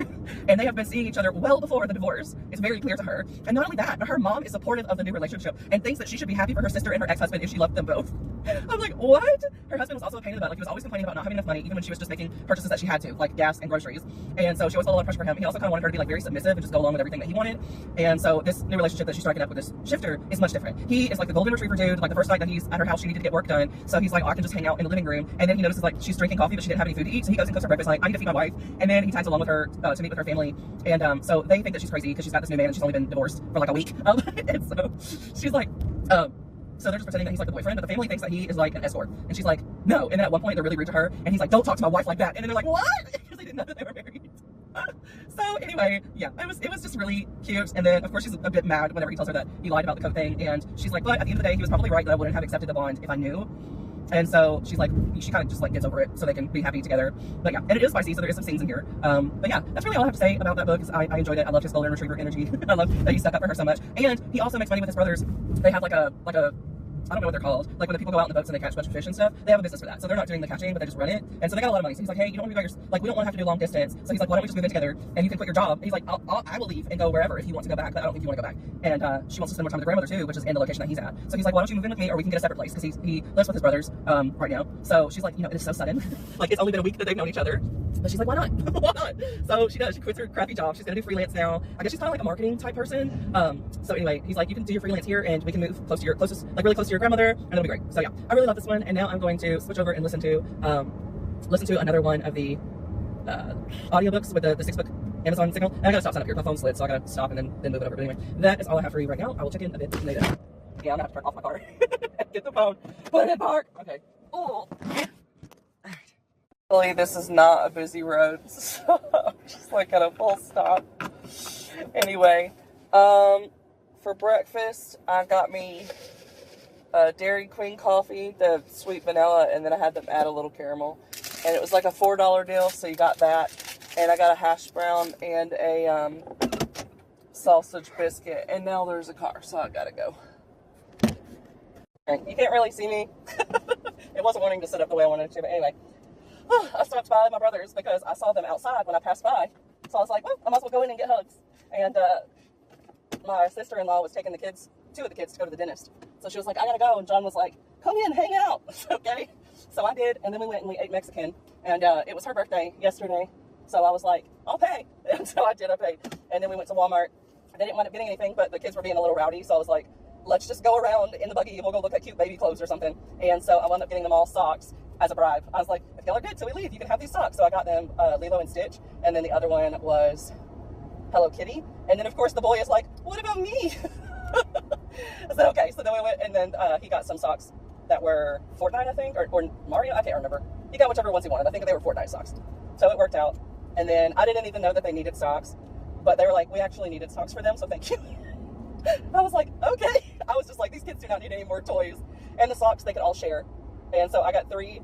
And they have been seeing each other well before the divorce. It's very clear to her. And not only that, but her mom is supportive of the new relationship and thinks that she should be happy for her sister and her ex-husband if she loved them both. I'm like, what? Her husband was also a pain in the butt. Like, he was always complaining about not having enough money, even when she was just making purchases that she had to, like gas and groceries. And so she always felt a lot of pressure for him. He also kind of wanted her to be like very submissive and just go along with everything that he wanted. And so this new relationship that she's striking up with this shifter is much different. He is like the golden retriever dude. Like the first night that he's at her house, she needed to get work done. So he's like, oh, I can just hang out in the living room. And then he notices like she's drinking coffee, but she didn't have any food to eat. So he goes and cooks her breakfast. Like, I need to feed my wife. And then he tags along with her to meet with her family. And so they think that she's crazy because she's got this new man and she's only been divorced for like a week. And so she's like, so they're just pretending that he's like the boyfriend, but the family thinks that he is like an escort. And she's like, no. And then at one point they're really rude to her, and he's like, don't talk to my wife like that. And then they're like, what? Because they didn't know that they were married. So anyway, yeah, it was just really cute. And then of course she's a bit mad whenever he tells her that he lied about the coat thing, and she's like, but at the end of the day, he was probably right that I wouldn't have accepted the bond if I knew. And so she's like, she kind of just like gets over it so they can be happy together. But yeah, and it is spicy, so there is some scenes in here. But yeah, that's really all I have to say about that book. Is I enjoyed it. I loved his golden retriever energy. I love that he stuck up for her so much. And he also makes money with his brothers. They have like a I don't know what they're called. Like when the people go out in the boats and they catch a bunch of fish and stuff, they have a business for that. So they're not doing the catching, but they just run it. And so they got a lot of money. So he's like, hey, you don't want to be by yourself. Like, we don't want to have to do long distance. So he's like, why don't we just move in together and you can quit your job? And he's like, I will leave and go wherever if you want to go back, but I don't think you want to go back. And she wants to spend more time with her grandmother too, which is in the location that he's at. So he's like, why don't you move in with me or we can get a separate place? Because he lives with his brothers right now. So she's like, you know, it is so sudden. Like, it's only been a week that they've known each other. But she's like, why not? Why not? So she does. She quits her crappy job. She's going to do freelance now. I guess she's kind of like a marketing type person. So anyway, he's like, you can do your freelance here and we can move close to your really close to your grandmother, and it'll be great. So yeah, I really love this one. And now I'm going to switch over and listen to another one of the audiobooks with the 6-book Amazon signal. And I gotta stop sign up here. My phone slid, so I gotta stop and then move it over. But anyway, that is all I have for you right now. I will check in a bit later. Yeah, I'm gonna have to turn off my car. Get the phone. Put it in park. Okay. Oh. Really, this is not a busy road, so I'm just like at a full stop. Anyway, for breakfast, I got me a Dairy Queen coffee, the sweet vanilla, and then I had them add a little caramel. And it was like a $4 deal, so you got that. And I got a hash brown and a sausage biscuit. And now there's a car, so I gotta go. You can't really see me. It wasn't wanting to sit up the way I wanted it to, but anyway. I stopped by my brother's because I saw them outside when I passed by. So I was like, well, I might as well go in and get hugs. And my sister-in-law was taking two of the kids to go to the dentist. So she was like, I gotta go. And John was like, come in, hang out. Okay. So I did. And then we went and we ate Mexican. And it was her birthday yesterday. So I was like, I'll pay. And so I did, I paid. And then we went to Walmart. They didn't wind up getting anything, but the kids were being a little rowdy. So I was like, let's just go around in the buggy and we'll go look at cute baby clothes or something. And so I wound up getting them all socks as a bribe. I was like, if y'all are good till we leave, you can have these socks. So I got them Lilo and Stitch. And then the other one was Hello Kitty. And then of course the boy is like, what about me? I said, okay. So then we went, and then he got some socks that were Fortnite, I think, or Mario. I can't remember. He got whichever ones he wanted. I think they were Fortnite socks. So it worked out. And then I didn't even know that they needed socks, but they were like, we actually needed socks for them, so thank you. I was like, okay. I was just like, these kids do not need any more toys. And the socks they could all share. And so I got three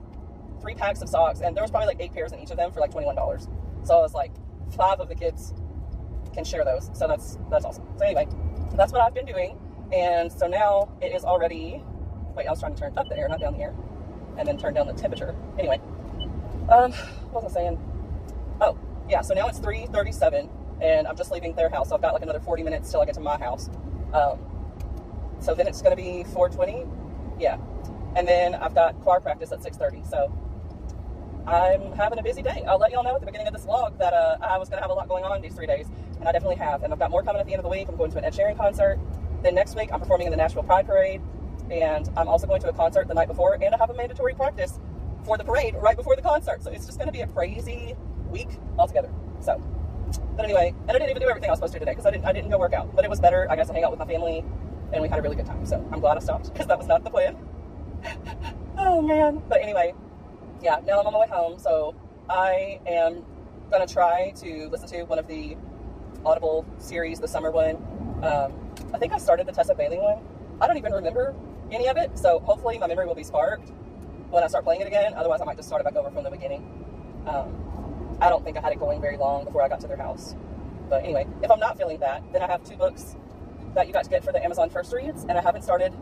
packs of socks, and there was probably like 8 pairs in each of them for like $21. So I was like, 5 of the kids can share those. So that's awesome. So anyway, that's what I've been doing. And so now it is already, wait, I was trying to turn up the air, not down the air, and then turn down the temperature. Anyway, what was I saying? Oh, yeah, so now it's 3:37, and I'm just leaving their house. So I've got like another 40 minutes till I get to my house. So then it's going to be 4:20, yeah. And then I've got choir practice at 6:30, so I'm having a busy day. I'll let y'all know at the beginning of this vlog that I was going to have a lot going on these 3 days, and I definitely have. And I've got more coming at the end of the week. I'm going to an Ed Sheeran concert. Then next week, I'm performing in the Nashville Pride Parade, and I'm also going to a concert the night before, and I have a mandatory practice for the parade right before the concert. So it's just going to be a crazy week altogether. So, but anyway, and I didn't even do everything I was supposed to do today because I didn't go work out, but it was better. I got to hang out with my family, and we had a really good time. So I'm glad I stopped because that was not the plan. Oh man. But anyway, yeah, now I'm on my way home. So I am going to try to listen to one of the Audible series, the summer one. I think I started the Tessa Bailey one. I don't even remember any of it, so hopefully my memory will be sparked when I start playing it again. Otherwise, I might just start it back over from the beginning. I don't think I had it going very long before I got to their house. But anyway, if I'm not feeling that, then I have 2 books that you got to get for the Amazon First Reads, and I haven't started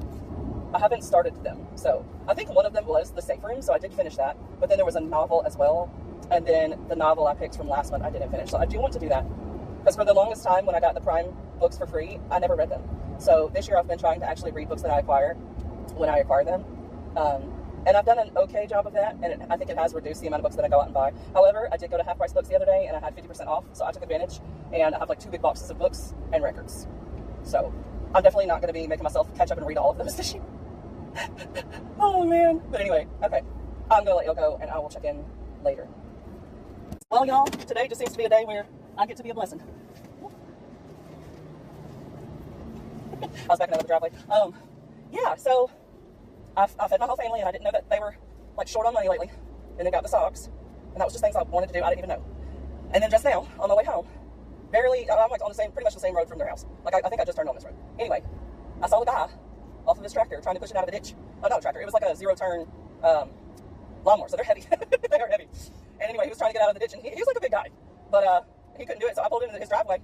them. So I think one of them was The Safe Room, so I did finish that. But then there was a novel as well, and then the novel I picked from last month I didn't finish. So I do want to do that. Because for the longest time when I got the Prime books for free, I never read them. So this year I've been trying to actually read books that I acquire when I acquire them. And I've done an okay job of that, and I think it has reduced the amount of books that I go out and buy. However, I did go to Half Price Books the other day, and I had 50% off, so I took advantage, and I have like 2 big boxes of books and records. So I'm definitely not going to be making myself catch up and read all of those this year. Oh man. But anyway, okay. I'm going to let y'all go, and I will check in later. Well, y'all, today just seems to be a day where I get to be a blessing. I was backing out of the driveway. Yeah, so I fed my whole family, and I didn't know that they were like short on money lately, and then got the socks, and that was just things I wanted to do. I didn't even know. And then just now, on my way home, barely, I'm like on pretty much the same road from their house. Like I think I just turned on this road. Anyway, I saw the guy off of his tractor trying to push it out of the ditch. Oh, not a tractor. It was like a 0-turn lawnmower, so they're heavy. They are heavy. And anyway, he was trying to get out of the ditch, and he was like a big guy, but he couldn't do it. So I pulled into his driveway.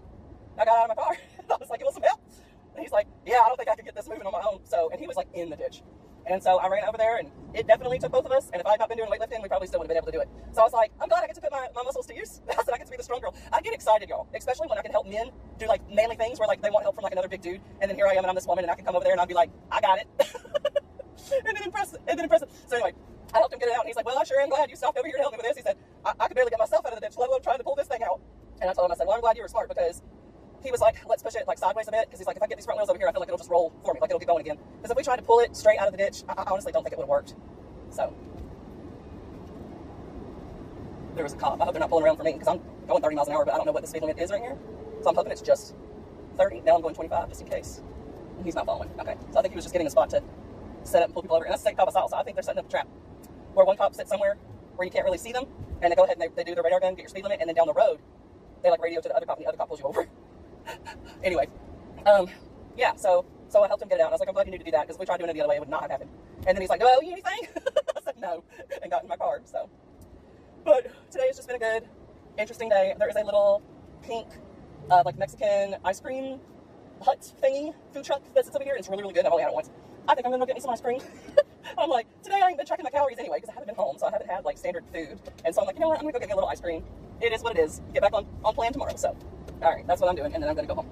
I got out of my car. I was like, "You want some help?" And he's like, "Yeah, I don't think I could get this moving on my own." So, and he was like in the ditch. And so I ran over there, and it definitely took both of us. And if I had not been doing weightlifting, we probably still would have been able to do it. So I was like, I'm glad I get to put my muscles to use. I said I get to be the strong girl. I get excited, y'all, especially when I can help men do like manly things where like they want help from like another big dude. And then here I am, and I'm this woman, and I can come over there and I'd be like, I got it. and then impress him. So anyway, I helped him get it out, and he's like, well, I sure am glad you stopped over here to help me with this. He said, I could barely get myself out of the ditch, let alone trying to pull this thing out. And I told him, I said, well, I'm glad you were smart, because he was like, let's push it like sideways a bit, because he's like, if I get these front wheels over here, I feel like it'll just roll for me, like it'll get going again. Because if we tried to pull it straight out of the ditch, I honestly don't think it would have worked. So there was a cop. I hope they're not pulling around for me, because I'm going 30 miles an hour, but I don't know what the speed limit is right here. So I'm hoping it's just 30. Now I'm going 25 just in case. And he's not following. Okay. So I think he was just getting a spot to set up and pull people over. And that's the same cop I saw. So I think they're setting up a trap where one cop sits somewhere where you can't really see them, and they go ahead and they do their radar gun, get your speed limit, and then down the road they like radio to the other cop, and the other cop pulls you over. Anyway, yeah, so I helped him get it out. I was like, I'm glad you knew to do that, because if we tried doing it the other way, it would not have happened. And then he's like, do I owe you anything? I said no, and got in my car. So, but today has just been a good, interesting day. There is a little pink, like Mexican ice cream hut thingy, food truck that sits over here. It's really, really good. I've only had it once. I think I'm gonna go get me some ice cream. I'm like, today I ain't been tracking my calories anyway, because I haven't been home, so I haven't had like standard food. And so I'm like, you know what, I'm gonna go get me a little ice cream. It is what it is. Get back on plan tomorrow. So, all right, that's what I'm doing, and then I'm gonna go home.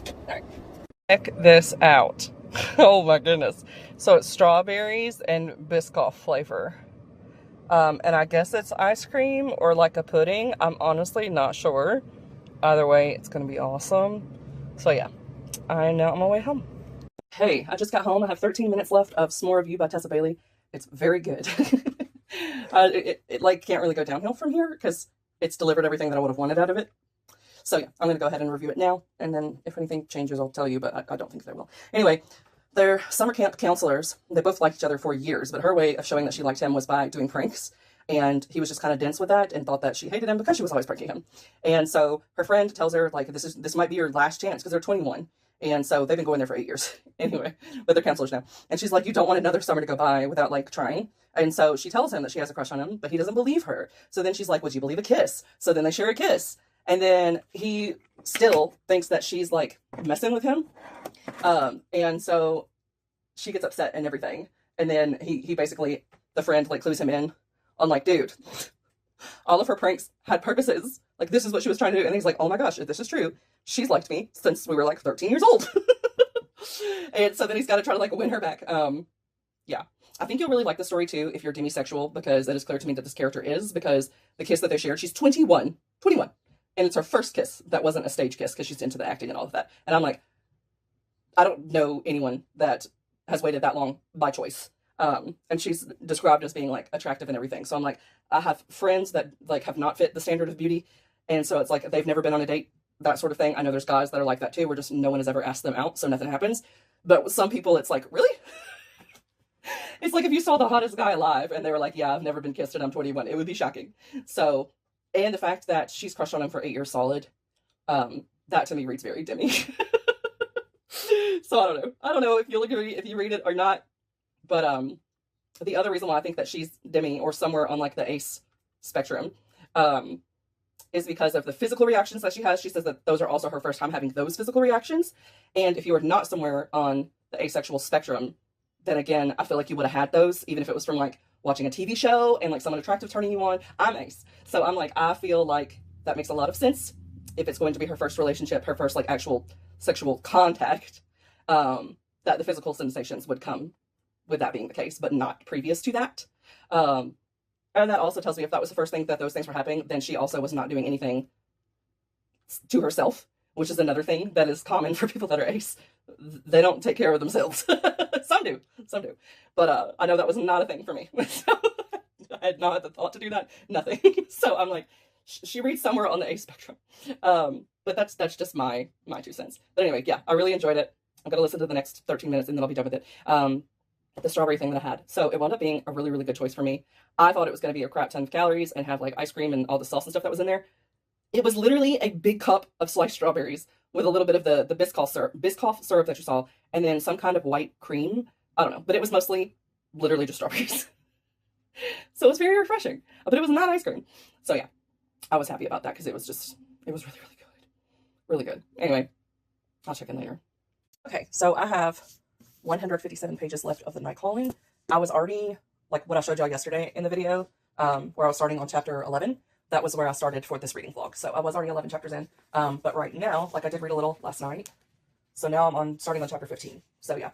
All right. Check this out. Oh my goodness. So it's strawberries and Biscoff flavor. And I guess it's ice cream or like a pudding. I'm honestly not sure. Either way, it's going to be awesome. So yeah, I'm now on my way home. Hey, I just got home. I have 13 minutes left of S'more Review by Tessa Bailey. It's very good. It like can't really go downhill from here because it's delivered everything that I would have wanted out of it. So yeah, I'm going to go ahead and review it now. And then if anything changes, I'll tell you, but I don't think they will. Anyway, they're summer camp counselors. They both liked each other for years, but her way of showing that she liked him was by doing pranks. And he was just kind of dense with that and thought that she hated him because she was always pranking him. And so her friend tells her, like, this might be your last chance because they're 21. And so they've been going there for 8 years anyway, but they're counselors now. And she's like, you don't want another summer to go by without like trying. And so she tells him that she has a crush on him, but he doesn't believe her. So then she's like, would you believe a kiss? So then they share a kiss. And then he still thinks that she's like messing with him. And so she gets upset and everything. And then he basically, the friend like clues him in on like, dude, all of her pranks had purposes. Like, this is what she was trying to do. And he's like, oh my gosh, if this is true, she's liked me since we were like 13 years old. And so then he's got to try to like win her back. Yeah. I think you'll really like the story too if you're demisexual, because it is clear to me that this character is, because the kiss that they shared, she's 21. And it's her first kiss that wasn't a stage kiss because she's into the acting and all of that. And I'm like, I don't know anyone that has waited that long by choice. And she's described as being like attractive and everything. So I'm like, I have friends that like have not fit the standard of beauty. And so it's like, they've never been on a date, that sort of thing. I know there's guys that are like that too, where just no one has ever asked them out, so nothing happens. But with some people, it's like, really? It's like if you saw the hottest guy alive and they were like, yeah, I've never been kissed and I'm 21, it would be shocking. So, and the fact that she's crushed on him for 8 years solid, that to me reads very dimmy. So I don't know if you'll agree if you read it or not. But the other reason why I think that she's dimmy or somewhere on like the ace spectrum is because of the physical reactions that she has. She says that those are also her first time having those physical reactions. And if you are not somewhere on the asexual spectrum, then again, I feel like you would have had those, even if it was from like watching a TV show and like someone attractive turning you on. I'm ace. So I'm like, I feel like that makes a lot of sense. If it's going to be her first relationship, her first like actual sexual contact, that the physical sensations would come with that being the case, but not previous to that. And that also tells me if that was the first thing that those things were happening, then she also was not doing anything to herself, which is another thing that is common for people that are ace. They don't take care of themselves. Some do. But I know that was not a thing for me. So I had not had the thought to do that. Nothing. So I'm like, she reads somewhere on the ace spectrum. But that's just my 2 cents. But anyway, yeah, I really enjoyed it. I'm going to listen to the next 13 minutes and then I'll be done with it. The strawberry thing that I had. So it wound up being a really, really good choice for me. I thought it was going to be a crap ton of calories and have like ice cream and all the sauce and stuff that was in there. It was literally a big cup of sliced strawberries with a little bit of the Biscoff syrup that you saw, and then some kind of white cream. I don't know, but it was mostly literally just strawberries. So it was very refreshing, but it was not ice cream. So yeah, I was happy about that because it was really, really good. Really good. Anyway, I'll check in later. Okay, so I have 157 pages left of the night calling. I was already, like what I showed y'all yesterday in the video, where I was starting on chapter 11. That was where I started for this reading vlog. So I was already 11 chapters in. But right now, like I did read a little last night. So now I'm starting on chapter 15. So yeah,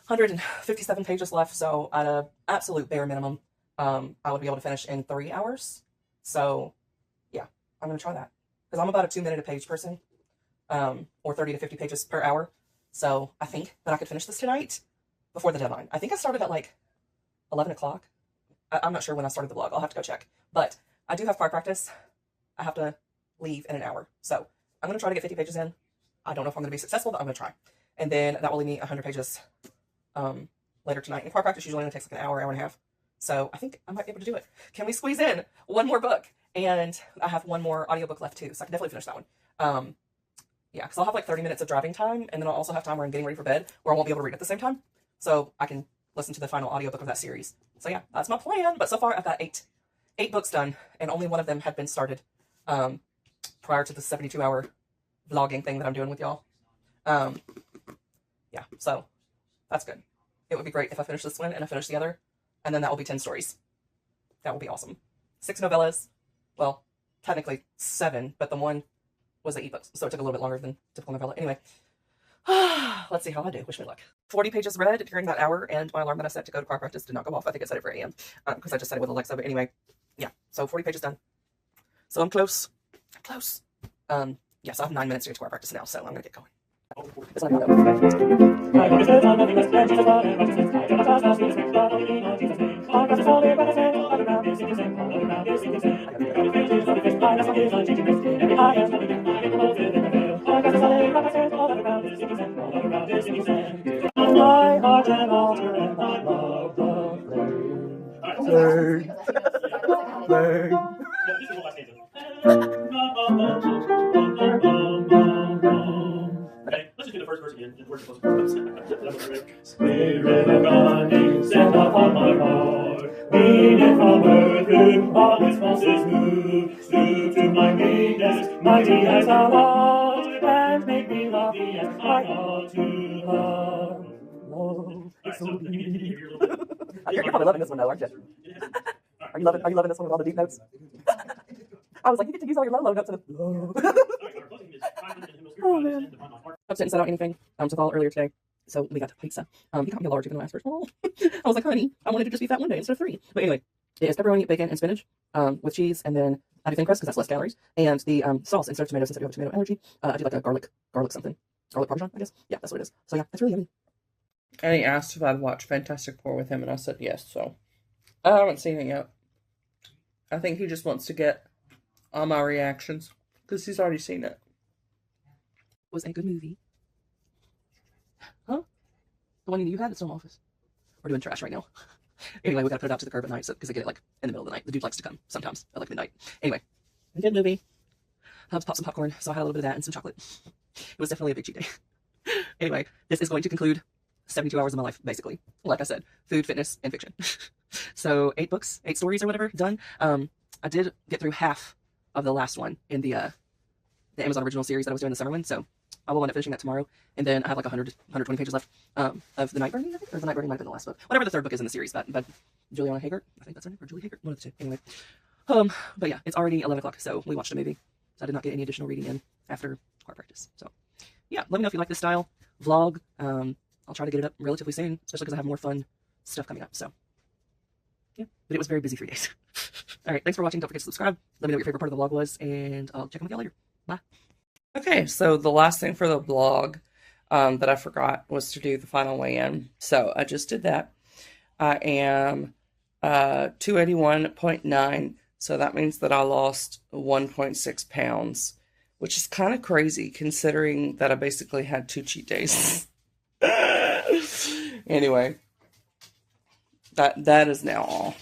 157 pages left. So at an absolute bare minimum, I would be able to finish in 3 hours. So yeah, I'm going to try that. Because I'm about a 2-minute a page person, or 30 to 50 pages per hour. So I think that I could finish this tonight before the deadline. I think I started at like 11 o'clock. I'm not sure when I started the vlog. I'll have to go check. But I do have choir practice. I have to leave in an hour. So I'm going to try to get 50 pages in. I don't know if I'm going to be successful, but I'm going to try. And then that will leave me 100 pages later tonight. And choir practice usually only takes like an hour, hour and a half. So I think I might be able to do it. Can we squeeze in one more book? And I have one more audiobook left too, so I can definitely finish that one. Yeah, because I'll have like 30 minutes of driving time, and then I'll also have time where I'm getting ready for bed, where I won't be able to read at the same time. So I can listen to the final audiobook of that series. So yeah, that's my plan. But so far I've got eight books done, and only one of them had been started prior to the 72-hour vlogging thing that I'm doing with y'all. Yeah, so that's good. It would be great if I finish this one and I finish the other, and then that will be 10 stories. That will be awesome. 6 novellas. Well, technically 7, but the one was the ebook, so it took a little bit longer than typical novella. Anyway, Let's see how I do. Wish me luck. 40 pages read during that hour, and my alarm that I set to go to choir practice did not go off. I think I set it for 8 a.m. Because I just set it with Alexa. But anyway, yeah. So 40 pages done. So I'm close. I'm close. Yeah, so I have 9 minutes to get to choir practice now, so I'm going to get going. It's not even my heart and altar and my love Okay, let's just do the first verse again. And we're supposed to Spirit of God, descend upon my heart. Leading from earth, through all its forces move. Stoop to my weakness, mighty as thou art, and make me love thee as I ought to love. You're probably loving this one though, aren't you? Are you loving this one with all the deep notes? I was like, you get to use all your low notes in the Oh man. Upset and set out anything to fall earlier today. So we got pizza. He got me a large even though I asked for small. I was like, honey, I wanted to just be fat one day instead of 3. But anyway, it is pepperoni, bacon, and spinach with cheese, and then I do thin crust because that's less calories. And the sauce instead of tomato, since I do have tomato allergy, I do like a garlic something. Garlic parmesan, I guess. Yeah, that's what it is. So yeah, it's really yummy. And he asked if I'd watch Fantastic Four with him, and I said yes. So I haven't seen it yet. I think he just wants to get all my reactions because he's already seen it. It was a good movie. Huh? The one you had that's still in office. We're doing trash right now. Anyway, we gotta put it out to the curb at night because I get it like in the middle of the night. The dude likes to come sometimes at like midnight. Anyway, good movie. I popped some popcorn, so I had a little bit of that and some chocolate. It was definitely a big cheat day. Anyway, this is going to conclude 72 hours of my life, basically. Like I said, food, fitness, and fiction. So 8 books, 8 stories or whatever, done. I did get through half of the last one in the Amazon original series that I was doing the summer one, so I will end up finishing that tomorrow. And then I have like 120 pages left of The Night Burning, I think, or The Night Burning might have been the last book. Whatever the third book is in the series, but Juliana Haggart, I think that's her name, or Julie Haggart, one of the two. Anyway, but yeah, it's already 11 o'clock, so we watched a movie. So I did not get any additional reading in after choir practice. So yeah, let me know if you like this style vlog. I'll try to get it up relatively soon, especially because I have more fun stuff coming up. So yeah, but it was very busy 3 days. All right, thanks for watching. Don't forget to subscribe. Let me know what your favorite part of the vlog was, and I'll check in with y'all later. Bye. Okay, so the last thing for the vlog that I forgot was to do the final weigh-in. So I just did that. I am 281.9, so that means that I lost 1.6 pounds, which is kind of crazy considering that I basically had 2 cheat days. Anyway, that is now all.